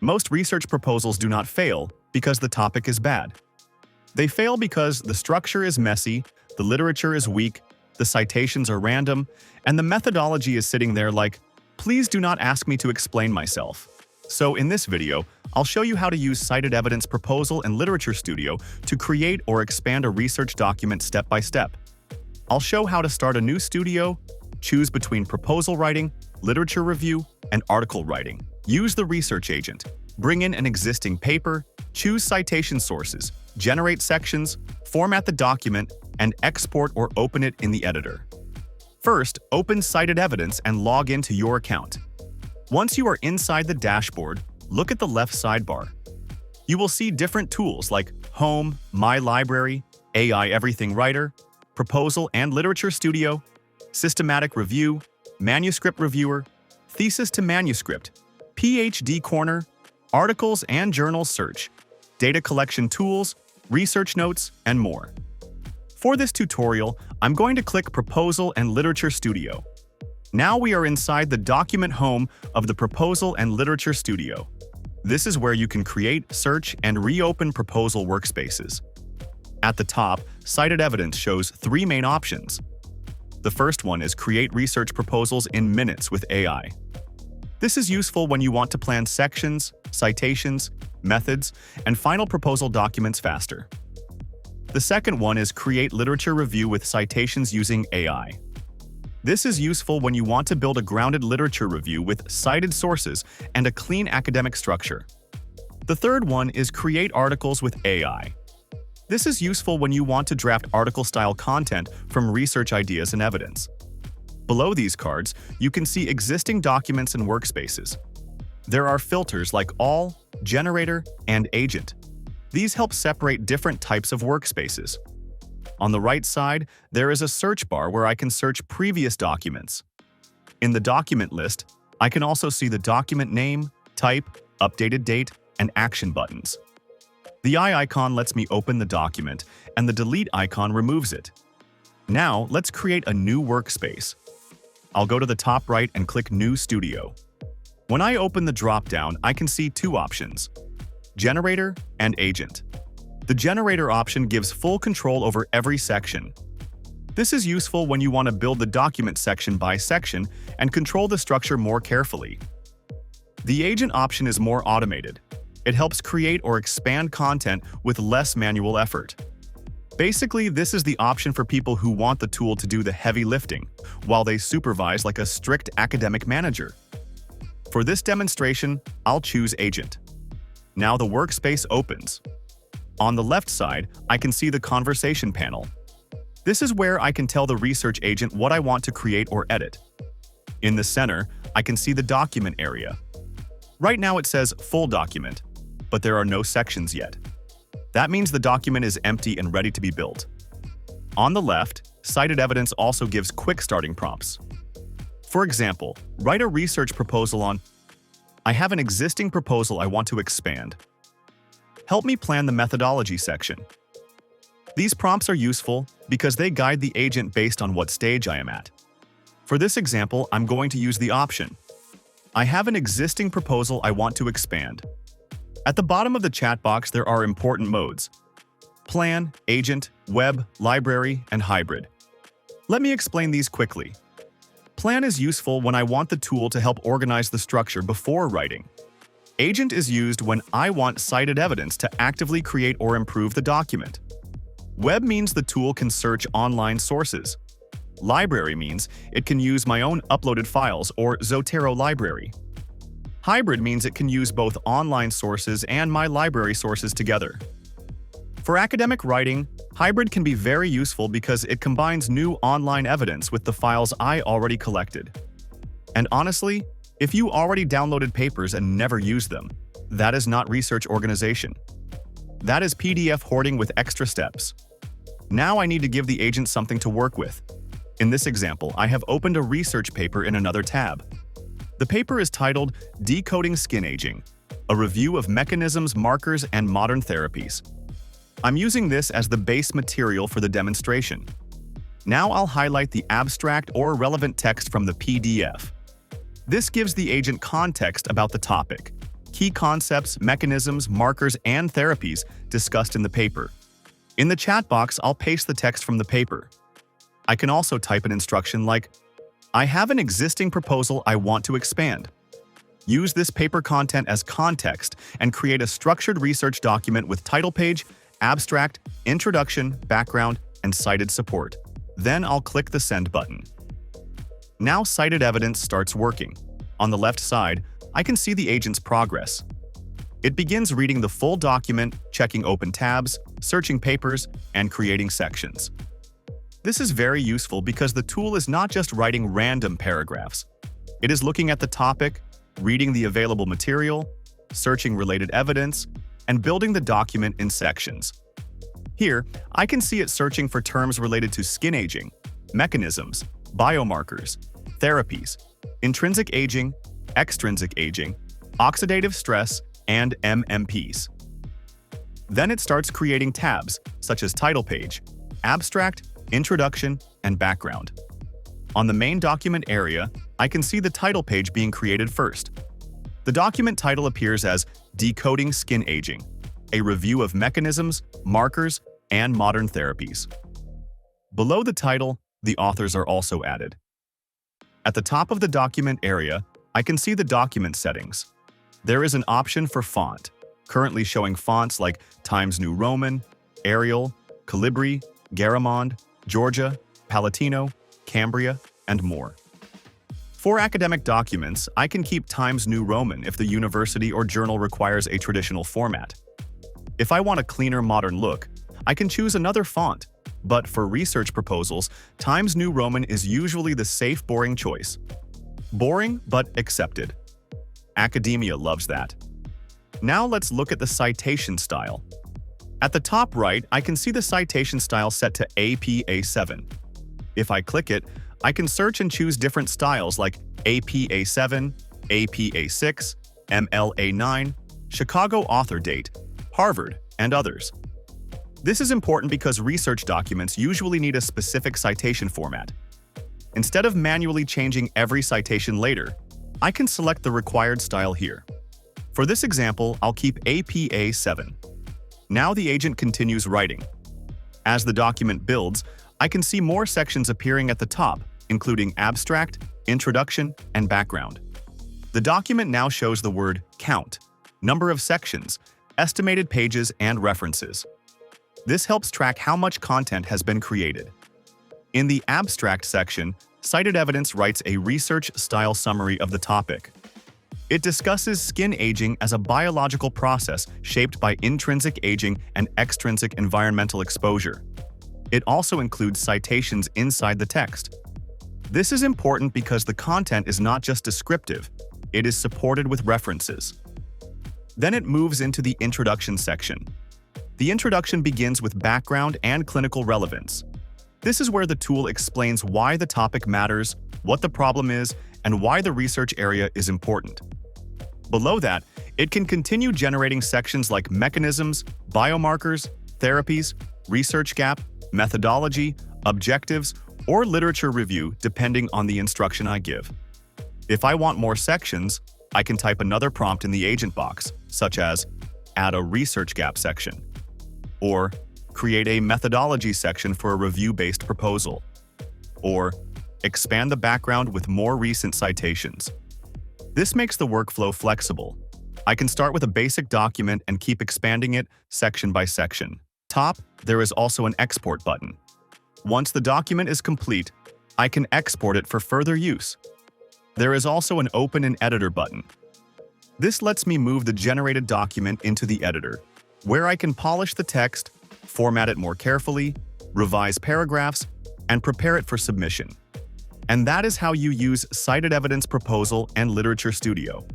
Most research proposals do not fail because the topic is bad. They fail because the structure is messy, the literature is weak, the citations are random, and the methodology is sitting there like, please do not ask me to explain myself. So in this video, I'll show you how to use CitedEvidence Proposal and Literature Studio to create or expand a research document step by step. I'll show how to start a new studio, choose between proposal writing, literature review, and article writing. Use the research agent, bring in an existing paper, choose citation sources, generate sections, format the document, and export or open it in the editor. First, open CitedEvidence and log into your account. Once you are inside the dashboard, look at the left sidebar. You will see different tools like Home, My Library, AI Everything Writer, Proposal and Literature Studio, Systematic Review, Manuscript Reviewer, Thesis to Manuscript, PhD Corner, Articles and Journals Search, Data Collection Tools, Research Notes, and more. For this tutorial, I'm going to click Proposal and Literature Studio. Now we are inside the document home of the Proposal and Literature Studio. This is where you can create, search, and reopen proposal workspaces. At the top, CitedEvidence shows three main options. The first one is create research proposals in minutes with AI. This is useful when you want to plan sections, citations, methods, and final proposal documents faster. The second one is create literature review with citations using AI. This is useful when you want to build a grounded literature review with cited sources and a clean academic structure. The third one is create articles with AI. This is useful when you want to draft article-style content from research ideas and evidence. Below these cards, you can see existing documents and workspaces. There are filters like All, Generator, and Agent. These help separate different types of workspaces. On the right side, there is a search bar where I can search previous documents. In the document list, I can also see the document name, type, updated date, and action buttons. The eye icon lets me open the document, and the delete icon removes it. Now, let's create a new workspace. I'll go to the top right and click New Studio. When I open the drop-down, I can see two options: Generator and Agent. The Generator option gives full control over every section. This is useful when you want to build the document section by section and control the structure more carefully. The Agent option is more automated. It helps create or expand content with less manual effort. Basically, this is the option for people who want the tool to do the heavy lifting, while they supervise like a strict academic manager. For this demonstration, I'll choose Agent. Now the workspace opens. On the left side, I can see the conversation panel. This is where I can tell the research agent what I want to create or edit. In the center, I can see the document area. Right now it says Full Document, but there are no sections yet. That means the document is empty and ready to be built. On the left, CitedEvidence also gives quick starting prompts. For example, write a research proposal on, I have an existing proposal I want to expand. Help me plan the methodology section. These prompts are useful because they guide the agent based on what stage I am at. For this example, I'm going to use the option, I have an existing proposal I want to expand. At the bottom of the chat box, there are important modes: Plan, Agent, Web, Library, and Hybrid. Let me explain these quickly. Plan is useful when I want the tool to help organize the structure before writing. Agent is used when I want CitedEvidence to actively create or improve the document. Web means the tool can search online sources. Library means it can use my own uploaded files or Zotero library. Hybrid means it can use both online sources and my library sources together. For academic writing, Hybrid can be very useful because it combines new online evidence with the files I already collected. And honestly, if you already downloaded papers and never used them, that is not research organization. That is PDF hoarding with extra steps. Now I need to give the agent something to work with. In this example, I have opened a research paper in another tab. The paper is titled Decoding Skin Aging, a review of mechanisms, markers, and modern therapies. I'm using this as the base material for the demonstration. Now I'll highlight the abstract or relevant text from the PDF. This gives the agent context about the topic. key concepts, mechanisms, markers, and therapies discussed in the paper. In the chat box, I'll paste the text from the paper. I can also type an instruction like, I have an existing proposal I want to expand. Use this paper content as context and create a structured research document with title page, abstract, introduction, background, and cited support. Then I'll click the Send button. Now CitedEvidence starts working. On the left side, I can see the agent's progress. It begins reading the full document, checking open tabs, searching papers, and creating sections. This is very useful because the tool is not just writing random paragraphs. It is looking at the topic, reading the available material, searching related evidence, and building the document in sections. Here, I can see it searching for terms related to skin aging, mechanisms, biomarkers, therapies, intrinsic aging, extrinsic aging, oxidative stress, and MMPs. Then it starts creating tabs, such as title page, abstract, introduction, and background. On the main document area, I can see the title page being created first. The document title appears as Decoding Skin Aging, a review of mechanisms, markers, and modern therapies. Below the title, the authors are also added. At the top of the document area, I can see the document settings. There is an option for font, currently showing fonts like Times New Roman, Arial, Calibri, Garamond, Georgia, Palatino, Cambria, and more. For academic documents, I can keep Times New Roman if the university or journal requires a traditional format. If I want a cleaner modern look, I can choose another font, but for research proposals, Times New Roman is usually the safe, boring choice. Boring, but accepted. Academia loves that. Now let's look at the citation style. At the top right, I can see the citation style set to APA7. If I click it, I can search and choose different styles like APA7, APA6, MLA9, Chicago author date, Harvard, and others. This is important because research documents usually need a specific citation format. Instead of manually changing every citation later, I can select the required style here. For this example, I'll keep APA7. Now the agent continues writing. As the document builds, I can see more sections appearing at the top, including abstract, introduction, and background. The document now shows the word count, number of sections, estimated pages, and references. This helps track how much content has been created. In the abstract section, CitedEvidence writes a research-style summary of the topic. It discusses skin aging as a biological process shaped by intrinsic aging and extrinsic environmental exposure. It also includes citations inside the text. This is important because the content is not just descriptive, it is supported with references. Then it moves into the introduction section. The introduction begins with background and clinical relevance. This is where the tool explains why the topic matters, what the problem is, and why the research area is important. Below that, it can continue generating sections like mechanisms, biomarkers, therapies, research gap, methodology, objectives, or literature review depending on the instruction I give. If I want more sections, I can type another prompt in the agent box, such as add a research gap section, or create a methodology section for a review-based proposal, or expand the background with more recent citations. This makes the workflow flexible. I can start with a basic document and keep expanding it section by section. Top, there is also an export button. Once the document is complete, I can export it for further use. There is also an Open in Editor button. This lets me move the generated document into the editor, where I can polish the text, format it more carefully, revise paragraphs, and prepare it for submission. And that is how you use CitedEvidence Proposal and Literature Studio.